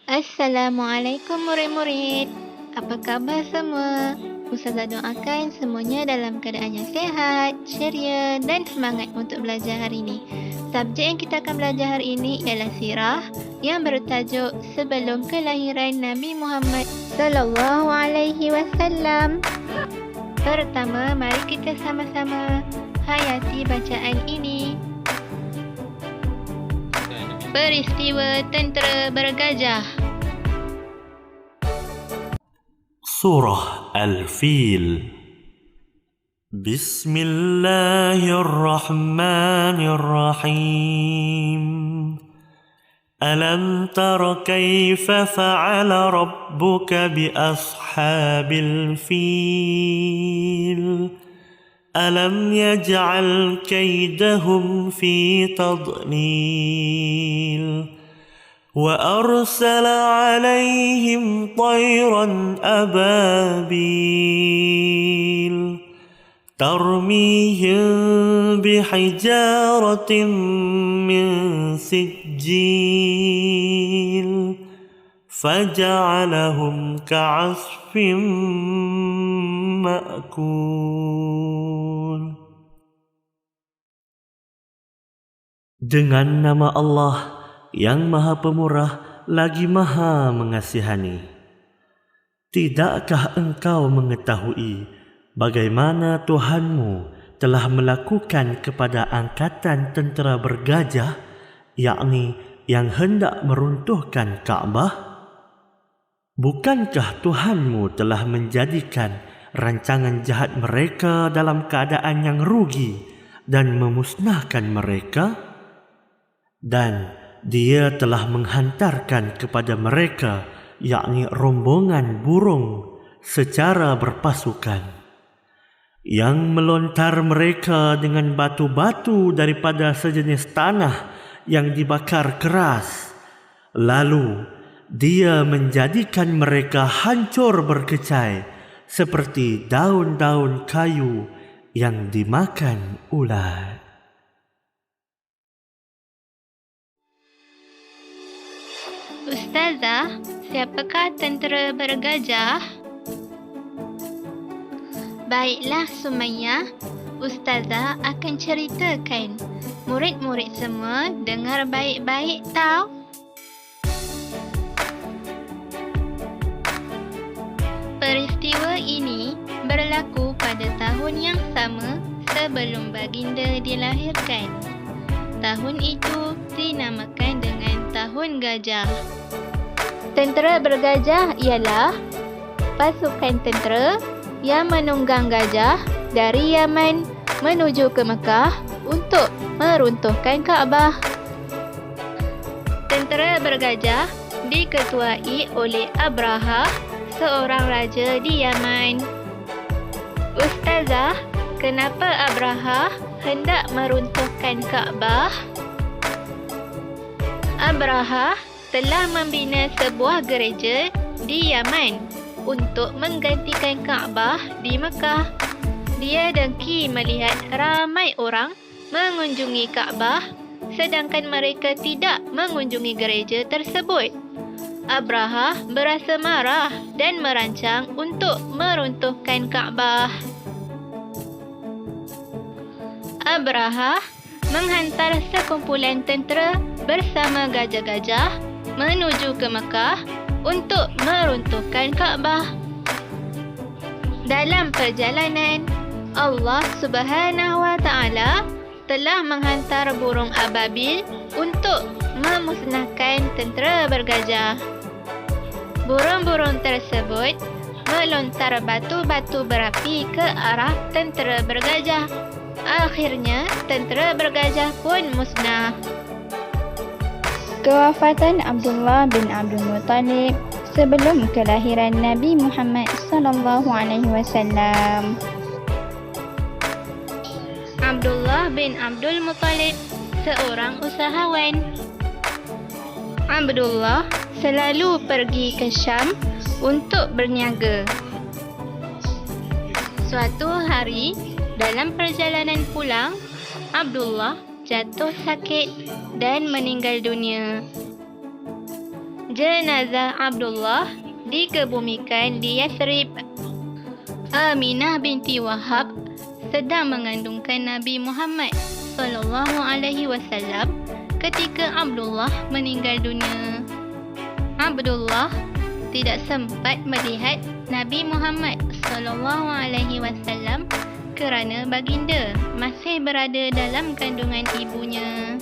Assalamualaikum murid-murid. Apa khabar semua? Ustazah doakan semuanya dalam keadaan yang sihat, ceria dan semangat untuk belajar hari ini. Subjek yang kita akan belajar hari ini ialah sirah yang bertajuk Sebelum Kelahiran Nabi Muhammad sallallahu alaihi wasallam. Pertama, mari kita sama-sama hayati bacaan ini. Peristiwa tentera bergajah. Surah Al-Fil. Bismillahirrahmanirrahim. Alam tara kaifa fa'ala rabbuka bi ashabil fil. ألم يجعل كيدهم في تضليل وأرسل عليهم طيرا أبابيل ترميهم بحجارة من سجيل فجعلهم كعصف مأكول. Dengan nama Allah yang Maha Pemurah lagi Maha Mengasihani. Tidakkah engkau mengetahui bagaimana Tuhanmu telah melakukan kepada angkatan tentera bergajah, yakni yang hendak meruntuhkan Kaabah? Bukankah Tuhanmu telah menjadikan rancangan jahat mereka dalam keadaan yang rugi dan memusnahkan mereka? Dan Dia telah menghantarkan kepada mereka, yakni rombongan burung secara berpasukan, yang melontar mereka dengan batu-batu daripada sejenis tanah yang dibakar keras. Lalu Dia menjadikan mereka hancur berkecai seperti daun-daun kayu yang dimakan ulat. Ustazah, siapakah tentera bergajah? Baiklah Sumayyah, Ustazah akan ceritakan. Murid-murid semua dengar baik-baik tau. Peristiwa ini berlaku pada tahun yang sama sebelum baginda dilahirkan. Tahun itu dinamakan dengan Tahun Gajah. Tentera bergajah ialah pasukan tentera yang menunggang gajah dari Yaman menuju ke Mekah untuk meruntuhkan Kaabah. Tentera bergajah diketuai oleh Abraha, seorang raja di Yaman. Ustazah, kenapa Abraha hendak meruntuhkan Kaabah? Abraha telah membina sebuah gereja di Yaman untuk menggantikan Kaabah di Mekah. Dia dengki melihat ramai orang mengunjungi Kaabah sedangkan mereka tidak mengunjungi gereja tersebut. Abraha berasa marah dan merancang untuk meruntuhkan Kaabah. Abraha menghantar sekumpulan tentera bersama gajah-gajah menuju ke Mekah untuk meruntuhkan Kaabah. Dalam perjalanan, Allah Subhanahu wa Ta'ala telah menghantar burung ababil untuk memusnahkan tentera bergajah. Burung-burung tersebut melontar batu-batu berapi ke arah tentera bergajah. Akhirnya, tentera bergajah pun musnah. Kewafatan Abdullah bin Abdul Muttalib sebelum kelahiran Nabi Muhammad sallallahu alaihi wasallam. Abdullah bin Abdul Muttalib seorang usahawan. Abdullah selalu pergi ke Syam untuk berniaga. Suatu hari, dalam perjalanan pulang, Abdullah jatuh sakit dan meninggal dunia. Jenazah Abdullah dikebumikan di Yathrib. Aminah binti Wahab sedang mengandungkan Nabi Muhammad sallallahu alaihi wasallam ketika Abdullah meninggal dunia. Abdullah tidak sempat melihat Nabi Muhammad sallallahu alaihi wasallam kerana baginda masih berada dalam kandungan ibunya.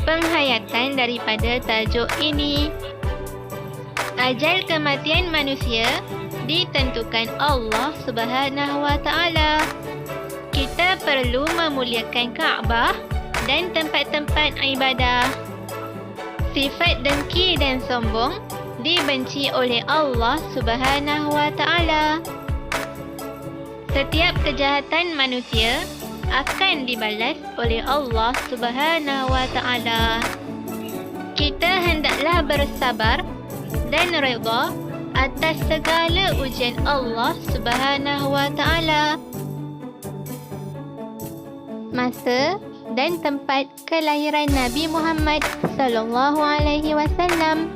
Penghayatan daripada tajuk ini. Ajal kematian manusia ditentukan Allah Subhanahu wa taala. Kita perlu memuliakan Kaabah dan tempat-tempat ibadah. Sifat dengki dan sombong dibenci oleh Allah Subhanahu wa taala. Setiap kejahatan manusia akan dibalas oleh Allah Subhanahu wa taala. Kita hendaklah bersabar dan redha atas segala ujian Allah Subhanahu wa taala. Masa dan tempat kelahiran Nabi Muhammad sallallahu alaihi wasallam.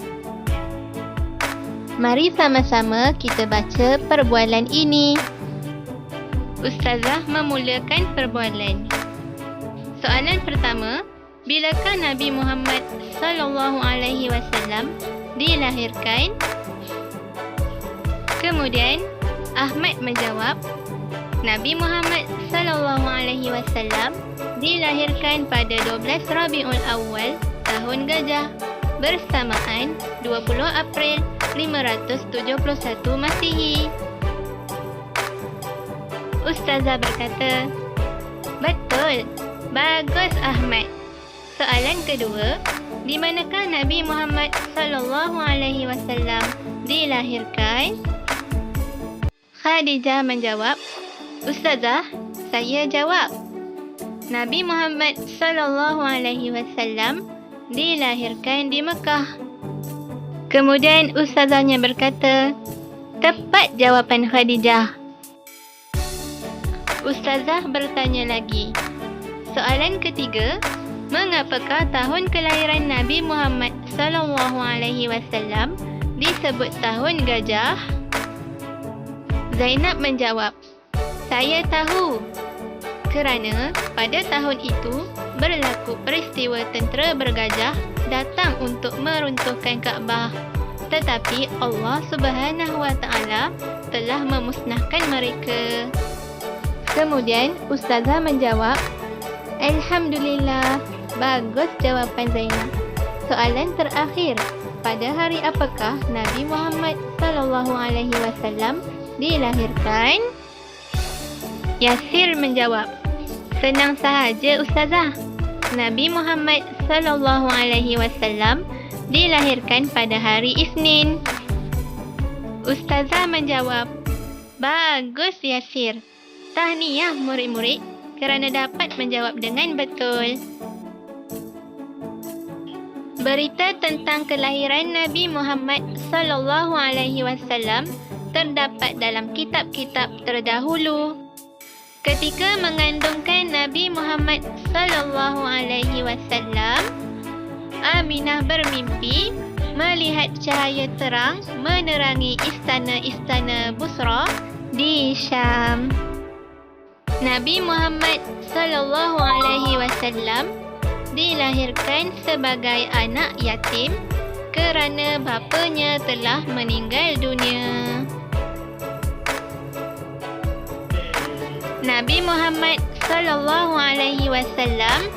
Mari sama-sama kita baca perbualan ini. Ustazah memulakan perbualan. Soalan pertama, bilakah Nabi Muhammad sallallahu alaihi wasallam dilahirkan? Kemudian Ahmad menjawab, Nabi Muhammad sallallahu alaihi wasallam dilahirkan pada 12 Rabiul Awal tahun Gajah bersamaan 20 April 571 Masihi. Ustazah berkata, betul. Bagus Ahmad. Soalan kedua, di manakah Nabi Muhammad sallallahu alaihi wasallam dilahirkan? Khadijah menjawab, Ustazah, saya jawab. Nabi Muhammad sallallahu alaihi wasallam dilahirkan di Mekah. Kemudian ustazahnya berkata, tepat jawapan Khadijah. Ustazah bertanya lagi. Soalan ketiga, mengapakah tahun kelahiran Nabi Muhammad sallallahu alaihi wasallam disebut tahun gajah? Zainab menjawab, saya tahu. Kerana pada tahun itu berlaku peristiwa tentera bergajah datang untuk meruntuhkan Kaabah. Tetapi Allah Subhanahu wa taala telah memusnahkan mereka. Kemudian ustazah menjawab, Alhamdulillah. Bagus jawapan Zainab. Soalan terakhir, pada hari apakah Nabi Muhammad sallallahu alaihi wasallam dilahirkan? Yasir menjawab, senang sahaja ustazah. Nabi Muhammad sallallahu alaihi wasallam dilahirkan pada hari Isnin. Ustazah menjawab, bagus Yasir. Tahniah murid-murid kerana dapat menjawab dengan betul. Berita tentang kelahiran Nabi Muhammad sallallahu alaihi wasallam terdapat dalam kitab-kitab terdahulu. Ketika mengandungkan Nabi Muhammad sallallahu alaihi wasallam, Aminah bermimpi melihat cahaya terang menerangi istana-istana Busra di Syam. Nabi Muhammad sallallahu alaihi wasallam dilahirkan sebagai anak yatim kerana bapanya telah meninggal dunia. Nabi Muhammad sallallahu alaihi wasallam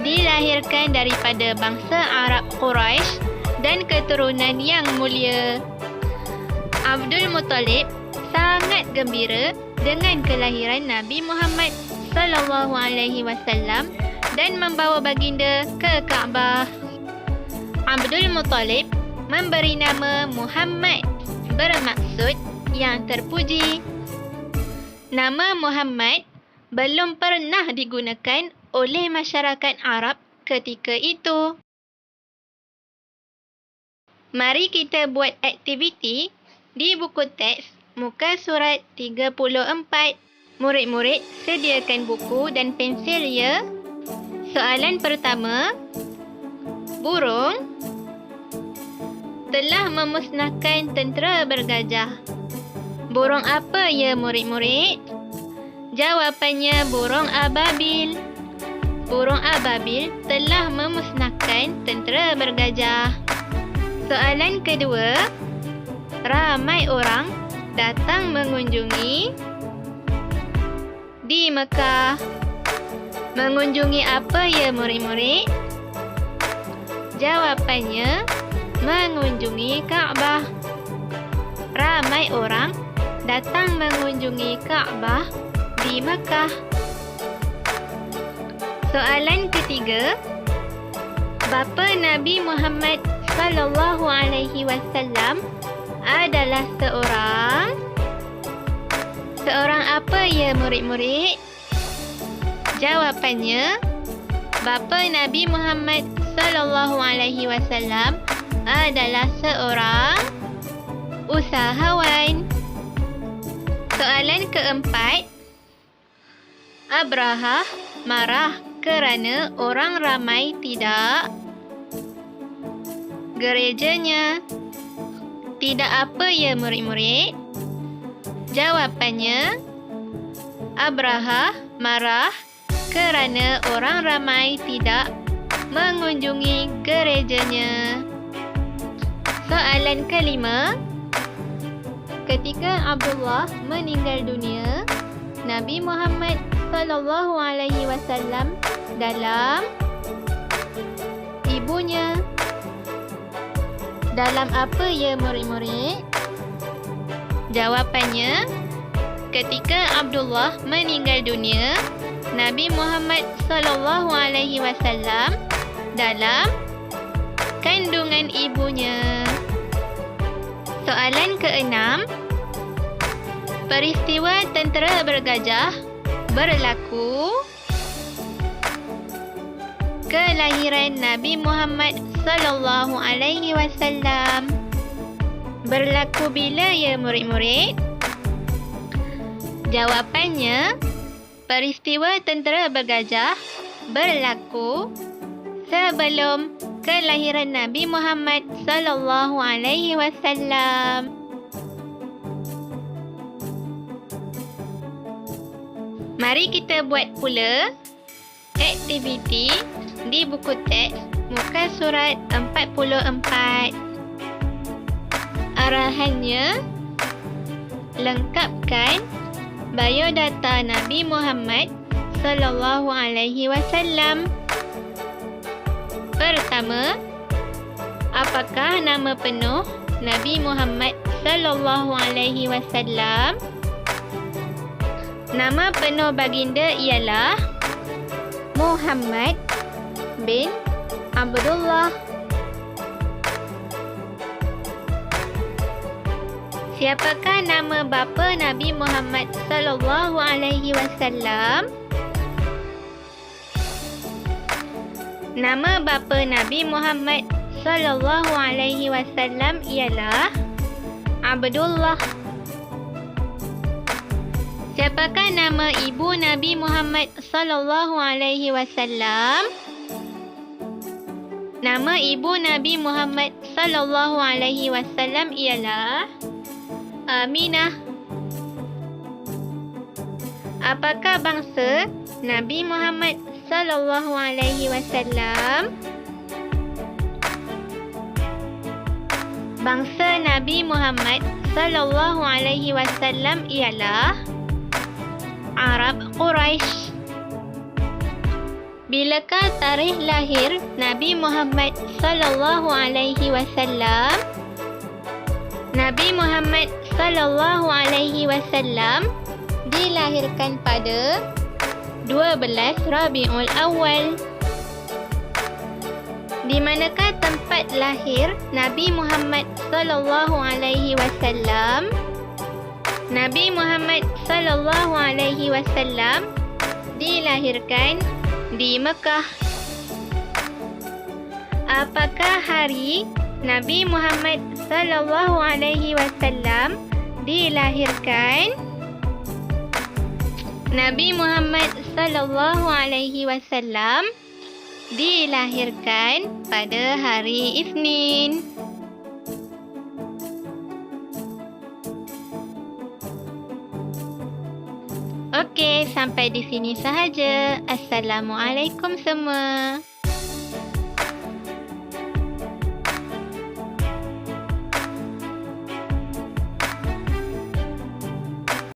dilahirkan daripada bangsa Arab Quraisy dan keturunan yang mulia. Abdul Muttalib sangat gembira dengan kelahiran Nabi Muhammad sallallahu alaihi wasallam dan membawa baginda ke Kaabah. Abdul Muttalib memberi nama Muhammad bermaksud yang terpuji. Nama Muhammad belum pernah digunakan oleh masyarakat Arab ketika itu. Mari kita buat aktiviti di buku teks muka surat 34. Murid-murid sediakan buku dan pensil ya. Soalan pertama, burung telah memusnahkan tentera bergajah. Burung apa ya murid-murid? Jawapannya burung ababil. Burung ababil telah memusnahkan tentera bergajah. Soalan kedua, ramai orang datang mengunjungi di Mekah. Mengunjungi apa ya murid-murid? Jawapannya mengunjungi Kaabah. Ramai orang datang mengunjungi Kaabah di Mekah. Soalan ketiga, bapa Nabi Muhammad sallallahu alaihi wasallam adalah seorang apa ya murid-murid? Jawapannya, bapa Nabi Muhammad sallallahu alaihi wasallam adalah seorang usahawan. Soalan keempat, Abrahah marah kerana orang ramai tidak gerejanya. Tidak apa ya murid-murid? Jawapannya, Abrahah marah kerana orang ramai tidak mengunjungi gerejanya. Soalan kelima, ketika Abdullah meninggal dunia, Nabi Muhammad sallallahu alaihi wasallam dalam ibunya. Dalam apa ya murid-murid? Jawapannya, ketika Abdullah meninggal dunia, Nabi Muhammad sallallahu alaihi wasallam dalam kandungan ibunya. Soalan keenam, peristiwa tentera bergajah berlaku kelahiran Nabi Muhammad sallallahu alaihi wasallam. Berlaku bila ya murid-murid? Jawapannya, peristiwa tentera bergajah berlaku sebelum kelahiran Nabi Muhammad sallallahu alaihi wasallam. Mari kita buat pula aktiviti di buku teks muka surat 44. Arahannya, lengkapkan biodata Nabi Muhammad sallallahu alaihi wasallam. Pertama, apakah nama penuh Nabi Muhammad sallallahu alaihi wasallam? Nama penuh baginda ialah Muhammad bin Abdullah. Siapakah nama bapa Nabi Muhammad sallallahu alaihi wasallam? Nama bapa Nabi Muhammad sallallahu alaihi wasallam ialah Abdullah. Siapakah nama ibu Nabi Muhammad sallallahu alaihi wasallam? Nama ibu Nabi Muhammad sallallahu alaihi wasallam ialah Aminah. Apakah bangsa Nabi Muhammad sallallahu alaihi wasallam? Bangsa Nabi Muhammad sallallahu alaihi wasallam ialah Arab Quraisy. Bilakah tarikh lahir Nabi Muhammad sallallahu alaihi wasallam? Nabi Muhammad sallallahu alaihi wasallam dilahirkan pada 12 Rabiul Awal. Di manakah tempat lahir Nabi Muhammad sallallahu alaihi wasallam? Nabi Muhammad sallallahu alaihi wasallam dilahirkan di Mekah. Apakah hari Nabi Muhammad sallallahu alaihi wasallam dilahirkan? Nabi Muhammad sallallahu alaihi wasallam dilahirkan pada hari Isnin. Okey, sampai di sini sahaja. Assalamualaikum semua.